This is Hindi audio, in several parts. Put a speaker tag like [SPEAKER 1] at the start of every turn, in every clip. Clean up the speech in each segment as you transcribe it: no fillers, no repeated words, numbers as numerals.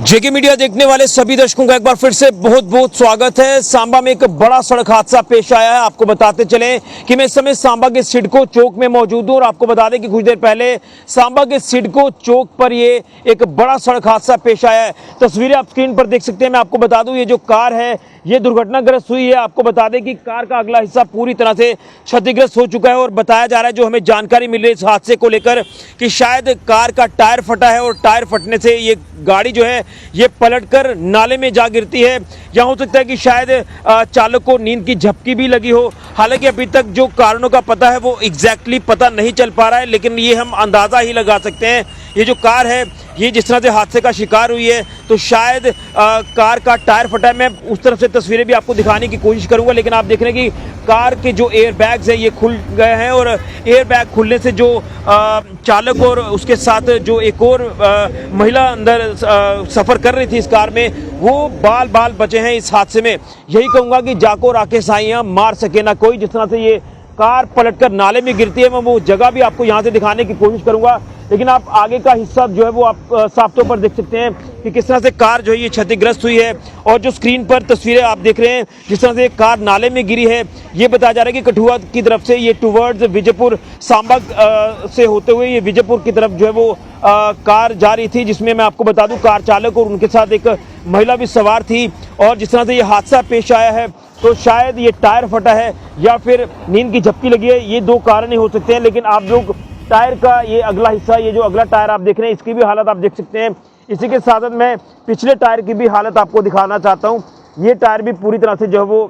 [SPEAKER 1] जेके मीडिया देखने वाले सभी दर्शकों का एक बार फिर से बहुत बहुत स्वागत है। सांबा में एक बड़ा सड़क हादसा पेश आया है। आपको बताते चलें कि मैं इस समय सांबा के सिडको चौक में मौजूद हूं और आपको बता दें कि कुछ देर पहले सांबा के सिडको चौक पर ये एक बड़ा सड़क हादसा पेश आया है। तस्वीरें आप स्क्रीन पर देख सकते हैं। मैं आपको बता दूं ये जो कार है ये दुर्घटनाग्रस्त हुई है। आपको बता दें कि कार का अगला हिस्सा पूरी तरह से क्षतिग्रस्त हो चुका है और बताया जा रहा है, जो हमें जानकारी मिल रही है इस हादसे को लेकर, कि शायद कार का टायर फटा है और टायर फटने से ये गाड़ी जो है ये पलटकर नाले में जा गिरती है। या हो सकता है कि शायद चालक को नींद की झपकी भी लगी हो। हालांकि अभी तक जो कारणों का पता है वो एग्जैक्टली पता नहीं चल पा रहा है, लेकिन ये हम अंदाज़ा ही लगा सकते हैं। ये जो कार है ये जिस तरह से हादसे का शिकार हुई है तो शायद कार का टायर फटा है। मैं उस तरफ से तस्वीरें भी आपको दिखाने की कोशिश करूंगा, लेकिन आप देख रहे हैं कि कार के जो एयर बैग्स हैं ये खुल गए हैं और एयर बैग खुलने से जो चालक और उसके साथ जो एक और महिला अंदर सफ़र कर रही थी इस कार में, वो बाल बाल बचे हैं इस हादसे में। यही कहूँगा कि जाको राके साइयाँ मार सके ना कोई। जिस तरह से ये कार पलटकर नाले में गिरती है मैं वो जगह भी आपको यहाँ से दिखाने की कोशिश करूँगा, लेकिन आप आगे का हिस्सा जो है वो आप साफ तौर पर देख सकते हैं कि किस तरह से कार जो है ये क्षतिग्रस्त हुई है। और जो स्क्रीन पर तस्वीरें आप देख रहे हैं जिस तरह से कार नाले में गिरी है, ये बताया जा रहा है कि कठुआ की तरफ से ये टुवर्ड्स विजयपुर सांबा से होते हुए ये विजयपुर की तरफ जो है वो कार जा रही थी, जिसमें मैं आपको बता दूं कार चालक और उनके साथ एक महिला भी सवार थी। और जिस तरह से ये हादसा पेश आया है तो शायद ये टायर फटा है या फिर नींद की झपकी लगी है, ये दो कारण ही हो सकते हैं। लेकिन आप लोग टायर का ये अगला हिस्सा, ये जो अगला टायर आप देख रहे हैं इसकी भी हालत आप देख सकते हैं। इसी के साथ मैं पिछले टायर की भी हालत आपको दिखाना चाहता हूँ। ये टायर भी पूरी तरह से जो है वो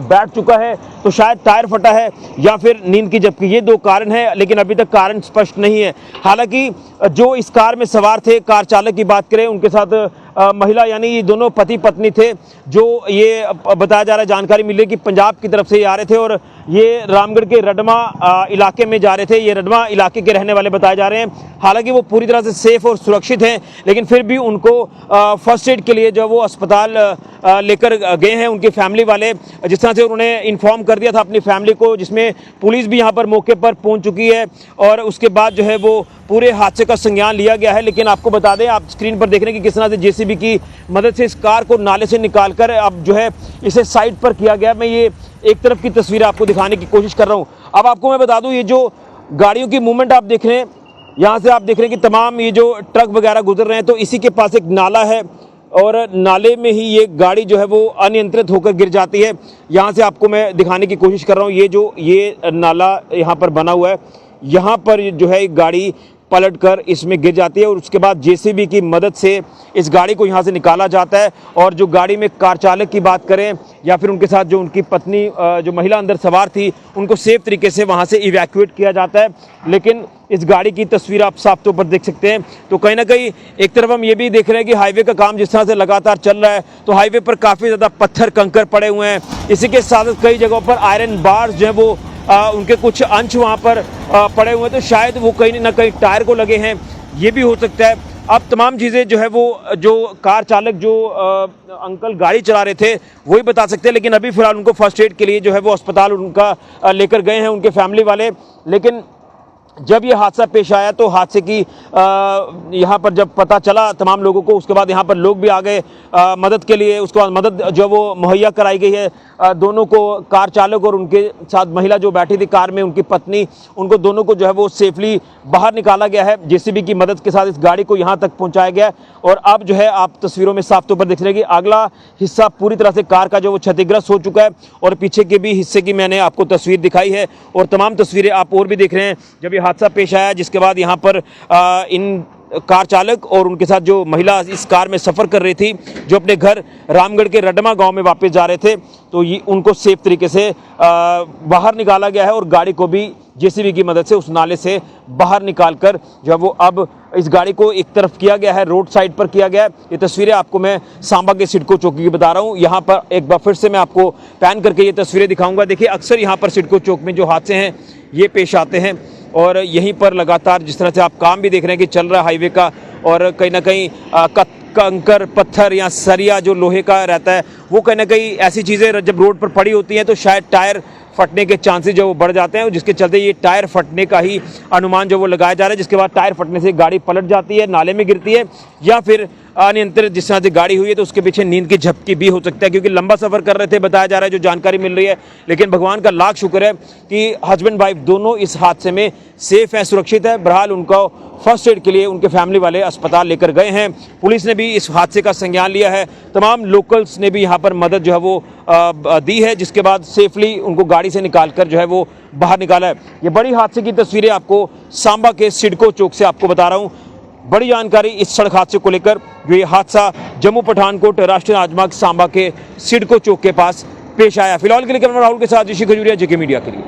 [SPEAKER 1] बैठ चुका है, तो शायद टायर फटा है या फिर नींद की झपकी, ये दो कारण है, लेकिन अभी तक कारण स्पष्ट नहीं है। हालांकि जो इस कार में सवार थे, कार चालक की बात करें, उनके साथ महिला यानी ये दोनों पति पत्नी थे, जो ये बताया जा रहा है, जानकारी मिली है कि पंजाब की तरफ से ये आ रहे थे और ये रामगढ़ के रडमा इलाके में जा रहे थे। ये रडमा इलाके के रहने वाले बताए जा रहे हैं। हालांकि वो पूरी तरह से सेफ और सुरक्षित हैं, लेकिन फिर भी उनको फर्स्ट एड के लिए जो वो अस्पताल लेकर गए हैं उनकी फैमिली वाले। जिस तरह से उन्होंने इन्फॉर्म कर दिया था अपनी फैमिली को, जिसमें पुलिस भी यहाँ पर मौके पर पहुँच चुकी है और उसके बाद जो है वो पूरे हादसे का संज्ञान लिया गया है। लेकिन आपको बता दें, आप स्क्रीन पर देख रहे हैं कि किस तरह से जेसीबी की मदद से इस कार को नाले से निकालकर अब जो है इसे साइड पर किया गया। मैं ये एक तरफ की तस्वीर आपको दिखाने की कोशिश कर रहा हूँ। अब आपको मैं बता दूं, ये जो गाड़ियों की मूवमेंट आप देख रहे हैं, यहाँ से आप देख रहे हैं कि तमाम ये जो ट्रक वगैरह गुजर रहे हैं, तो इसी के पास एक नाला है और नाले में ही ये गाड़ी जो है वो अनियंत्रित होकर गिर जाती है। यहाँ से आपको मैं दिखाने की कोशिश कर रहा हूँ। ये नाला यहाँ पर बना हुआ है, यहाँ पर जो है गाड़ी पलटकर इसमें गिर जाती है और उसके बाद जेसीबी की मदद से इस गाड़ी को यहाँ से निकाला जाता है। और जो गाड़ी में कार चालक की बात करें या फिर उनके साथ जो उनकी पत्नी जो महिला अंदर सवार थी, उनको सेफ तरीके से वहाँ से इवैक्यूएट किया जाता है। लेकिन इस गाड़ी की तस्वीर आप साफ तौर पर देख सकते हैं। तो कहीं ना कहीं एक तरफ हम ये भी देख रहे हैं कि हाईवे का काम जिस तरह से लगातार चल रहा है, तो हाईवे पर काफ़ी ज़्यादा पत्थर कंकर पड़े हुए हैं। इसी के साथ कई जगहों पर आयरन बार्स जो है वो उनके कुछ अंश वहाँ पर पड़े हुए हैं, तो शायद वो कहीं ना कहीं टायर को लगे हैं, ये भी हो सकता है। अब तमाम चीज़ें जो है वो जो कार चालक जो अंकल गाड़ी चला रहे थे वही बता सकते हैं, लेकिन अभी फिलहाल उनको फर्स्ट एड के लिए जो है वो अस्पताल उनका लेकर गए हैं उनके फैमिली वाले। लेकिन जब ये हादसा पेश आया तो हादसे की यहाँ पर जब पता चला तमाम लोगों को, उसके बाद यहाँ पर लोग भी आ गए मदद के लिए। उसके बाद मदद जो वो मुहैया कराई गई है दोनों को, कार चालक और उनके साथ महिला जो बैठी थी कार में, उनकी पत्नी, उनको दोनों को जो है वो सेफली बाहर निकाला गया है। जेसीबी की मदद के साथ इस गाड़ी को यहाँ तक पहुँचाया गया है। और अब जो है आप तस्वीरों में साफ तौर पर देख रहे हैं कि अगला हिस्सा पूरी तरह से कार का जो वो क्षतिग्रस्त हो चुका है और पीछे के भी हिस्से की मैंने आपको तस्वीर दिखाई है और तमाम तस्वीरें आप और भी देख रहे हैं। जब ये हादसा पेश आया जिसके बाद यहाँ पर इन कार चालक और उनके साथ जो महिला इस कार में सफ़र कर रही थी, जो अपने घर रामगढ़ के रडमा गांव में वापस जा रहे थे, तो ये उनको सेफ तरीके से बाहर निकाला गया है और गाड़ी को भी जेसीबी की मदद से उस नाले से बाहर निकालकर जो वो अब इस गाड़ी को एक तरफ किया गया है, रोड साइड पर किया गया है। ये तस्वीरें आपको मैं सांबा के सिडको चौकी की बता रहा हूँ। यहाँ पर एक बार फिर से मैं आपको पैन करके ये तस्वीरें दिखाऊंगा। देखिए, अक्सर यहाँ पर सिडको चौक में जो हादसे हैं ये पेश आते हैं और यहीं पर लगातार जिस तरह से आप काम भी देख रहे हैं कि चल रहा है हाईवे का, और कहीं ना कहीं कंकर पत्थर या सरिया जो लोहे का रहता है वो कहीं ना कहीं ऐसी चीज़ें जब रोड पर पड़ी होती हैं तो शायद टायर फटने के चांसेस जो वो बढ़ जाते हैं, जिसके चलते ये टायर फटने का ही अनुमान जो वो लगाया जा रहा है, जिसके बाद टायर फटने से गाड़ी पलट जाती है, नाले में गिरती है या फिर अनियंत्रित जिस तरह से गाड़ी हुई है तो उसके पीछे नींद की झपकी भी हो सकता है, क्योंकि लंबा सफर कर रहे थे बताया जा रहा है, जो जानकारी मिल रही है। लेकिन भगवान का लाख शुक्र है कि हस्बैंड वाइफ दोनों इस हादसे में सेफ है, सुरक्षित है। बहरहाल उनको फर्स्ट एड के लिए उनके फैमिली वाले अस्पताल लेकर गए हैं। पुलिस ने भी इस हादसे का संज्ञान लिया है। तमाम लोकल्स ने भी यहाँ पर मदद जो है वो दी है, जिसके बाद सेफली उनको गाड़ी से निकालकर जो है वो बाहर निकाला है। ये बड़ी हादसे की तस्वीरें आपको सांबा के सिडको चौक से आपको बता रहा हूँ। बड़ी जानकारी इस सड़क हादसे को लेकर, जो ये हादसा जम्मू पठानकोट राष्ट्रीय राजमार्ग सांबा के सिडको चौक के पास पेश आया। फिलहाल के लिए कैमरा राहुल के साथ ऋषि खजूरिया, जेके मीडिया के लिए।